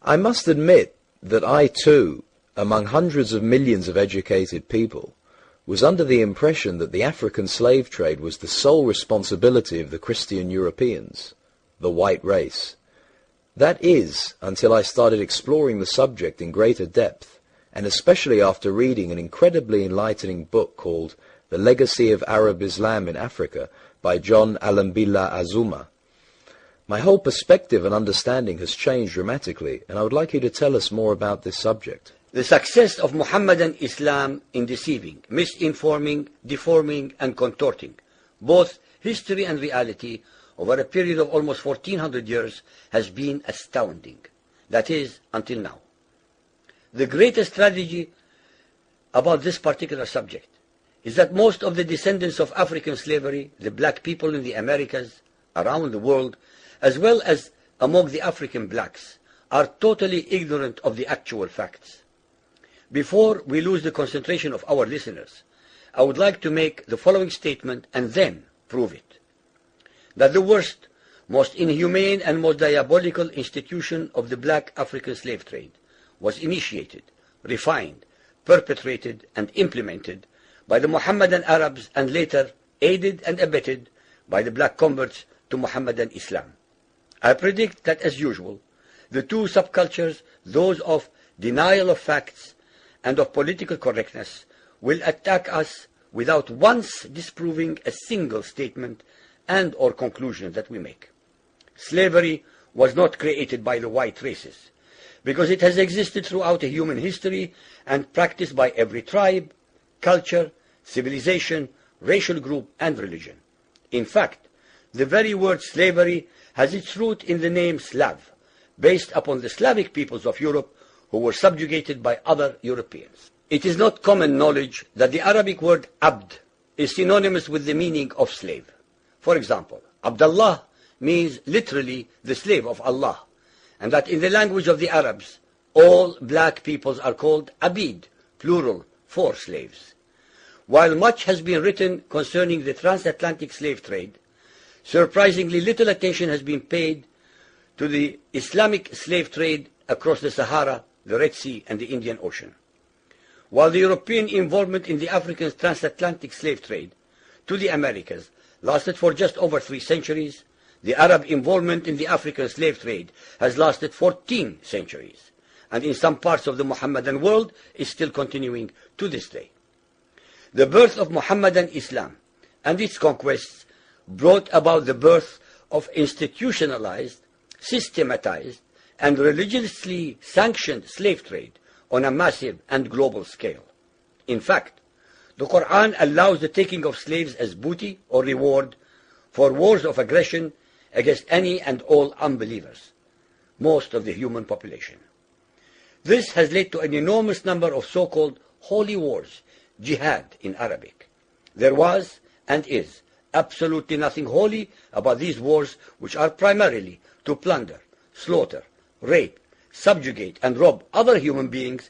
I must admit that I too, among hundreds of millions of educated people, was under the impression that the African slave trade was the sole responsibility of the Christian Europeans, the white race. That is, until I started exploring the subject in greater depth, and especially after reading an incredibly enlightening book called The Legacy of Arab Islam in Africa by John Alambila Azuma. My whole perspective and understanding has changed dramatically, and I would like you to tell us more about this subject. The success of Muhammadan Islam in deceiving, misinforming, deforming, and contorting both history and reality over a period of almost 1400 years has been astounding. That is, until now. The greatest tragedy about this particular subject is that most of the descendants of African slavery, the black people in the Americas, around the world, as well as among the African blacks, are totally ignorant of the actual facts. Before we lose the concentration of our listeners, I would like to make the following statement and then prove it. That the worst, most inhumane and most diabolical institution of the black African slave trade was initiated, refined, perpetrated, and implemented by the Mohammedan Arabs and later aided and abetted by the black converts to Mohammedan Islam. I predict that, as usual, the two subcultures, those of denial of facts and of political correctness, will attack us without once disproving a single statement and or conclusion that we make. Slavery was not created by the white races, because it has existed throughout human history and practiced by every tribe, culture, civilization, racial group, and religion. In fact, the very word slavery has its root in the name Slav, based upon the Slavic peoples of Europe who were subjugated by other Europeans. It is not common knowledge that the Arabic word abd is synonymous with the meaning of slave. For example, Abdullah means literally the slave of Allah, and that in the language of the Arabs, all black peoples are called abid, plural, for slaves. While much has been written concerning the transatlantic slave trade, surprisingly little attention has been paid to the Islamic slave trade across the Sahara, the Red Sea, and the Indian Ocean. While the European involvement in the African transatlantic slave trade to the Americas lasted for just over 3 centuries, the Arab involvement in the African slave trade has lasted 14 centuries, and in some parts of the Mohammedan world is still continuing to this day. The birth of Mohammedan Islam and its conquests brought about the birth of institutionalized, systematized, and religiously sanctioned slave trade on a massive and global scale. In fact, the Quran allows the taking of slaves as booty or reward for wars of aggression against any and all unbelievers, most of the human population. This has led to an enormous number of so-called holy wars, jihad in Arabic. There was and is absolutely nothing holy about these wars, which are primarily to plunder, slaughter, rape, subjugate, and rob other human beings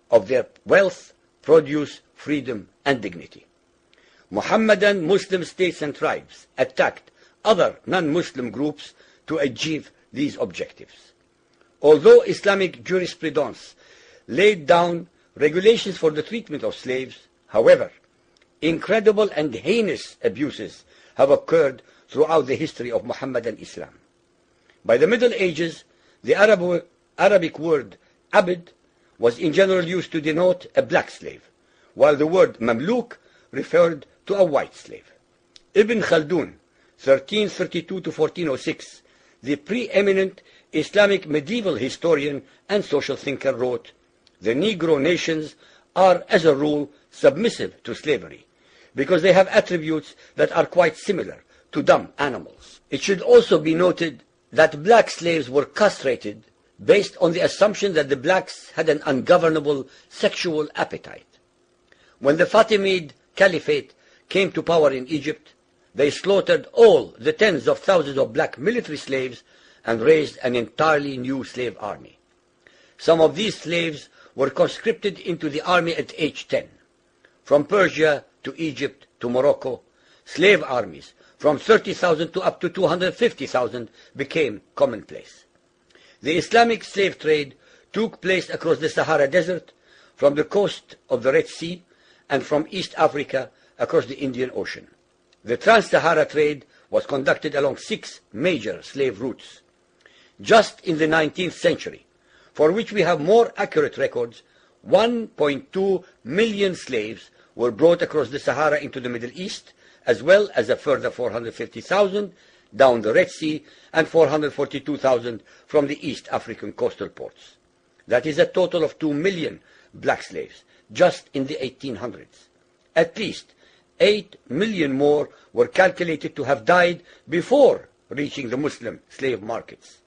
of their wealth, produce, freedom, and dignity. Mohammedan Muslim states and tribes attacked other non-Muslim groups to achieve these objectives. Although Islamic jurisprudence laid down regulations for the treatment of slaves, however, incredible and heinous abuses have occurred throughout the history of Mohammedan Islam. By the Middle Ages, the Arabic word abd was in general used to denote a black slave, while the word mamluk referred to a white slave. Ibn Khaldun, 1332 to 1406, the preeminent Islamic medieval historian and social thinker, wrote, "The Negro nations are, as a rule, submissive to slavery, because they have attributes that are quite similar to dumb animals." It should also be noted that black slaves were castrated based on the assumption that the blacks had an ungovernable sexual appetite. When the Fatimid Caliphate came to power in Egypt, they slaughtered all the tens of thousands of black military slaves and raised an entirely new slave army. Some of these slaves were conscripted into the army at age 10. From Persia to Egypt to Morocco, slave armies from 30,000 to up to 250,000 became commonplace. The Islamic slave trade took place across the Sahara Desert, from the coast of the Red Sea, and from East Africa across the Indian Ocean. The Trans-Sahara trade was conducted along 6 major slave routes. Just in the 19th century, for which we have more accurate records, 1.2 million slaves were brought across the Sahara into the Middle East, as well as a further 450,000 down the Red Sea and 442,000 from the East African coastal ports. That is a total of 2 million black slaves, just in the 1800s. At least 8 million more were calculated to have died before reaching the Muslim slave markets.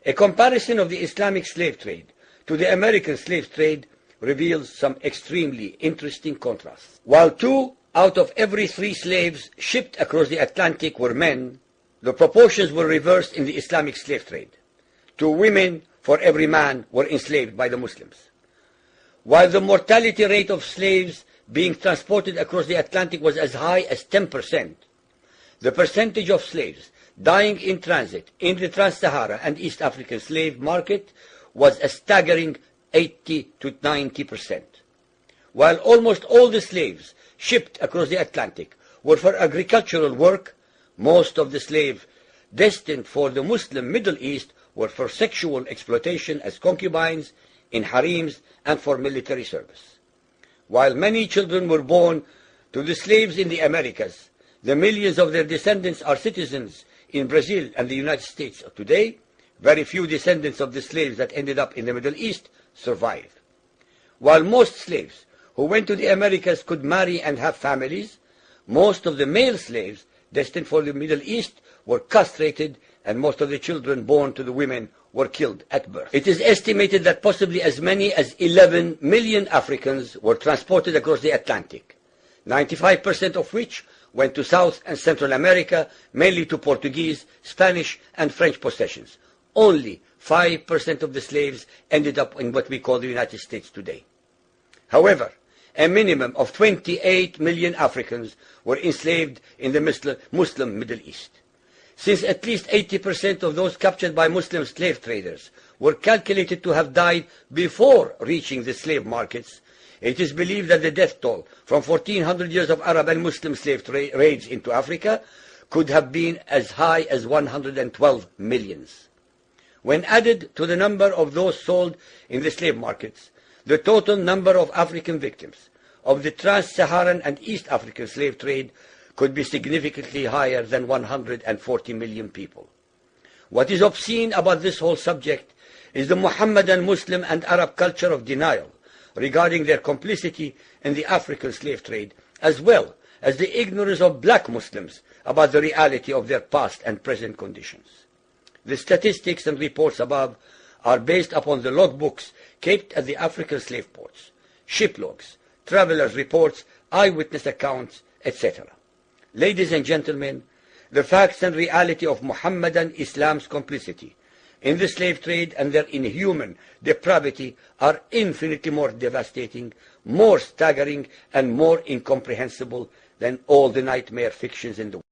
A comparison of the Islamic slave trade to the American slave trade reveals some extremely interesting contrasts. While 2 out of every 3 slaves shipped across the Atlantic were men, the proportions were reversed in the Islamic slave trade. 2 women for every man were enslaved by the Muslims. While the mortality rate of slaves being transported across the Atlantic was as high as 10%, the percentage of slaves dying in transit in the Trans-Sahara and East African slave market was a staggering 80 to 90%. While almost all the slaves shipped across the Atlantic were for agricultural work, most of the slaves destined for the Muslim Middle East were for sexual exploitation as concubines, in harems, and for military service. While many children were born to the slaves in the Americas, the millions of their descendants are citizens in Brazil and the United States today. Very few descendants of the slaves that ended up in the Middle East survive. While most slaves who went to the Americas could marry and have families, most of the male slaves destined for the Middle East were castrated, and most of the children born to the women were killed at birth. It is estimated that possibly as many as 11 million Africans were transported across the Atlantic, 95% of which went to South and Central America, mainly to Portuguese, Spanish, and French possessions. Only 5% of the slaves ended up in what we call the United States today. However, a minimum of 28 million Africans were enslaved in the Muslim Middle East. Since at least 80% of those captured by Muslim slave traders were calculated to have died before reaching the slave markets, it is believed that the death toll from 1400 years of Arab and Muslim slave raids into Africa could have been as high as 112 millions. When added to the number of those sold in the slave markets, the total number of African victims of the Trans-Saharan and East African slave trade could be significantly higher than 140 million people. What is obscene about this whole subject is the Mohammedan, Muslim, and Arab culture of denial regarding their complicity in the African slave trade, as well as the ignorance of black Muslims about the reality of their past and present conditions. The statistics and reports above are based upon the logbooks kept at the African slave ports, ship logs, travelers' reports, eyewitness accounts, etc. Ladies and gentlemen, the facts and reality of Mohammedan Islam's complicity in the slave trade and their inhuman depravity are infinitely more devastating, more staggering, and more incomprehensible than all the nightmare fictions in the world.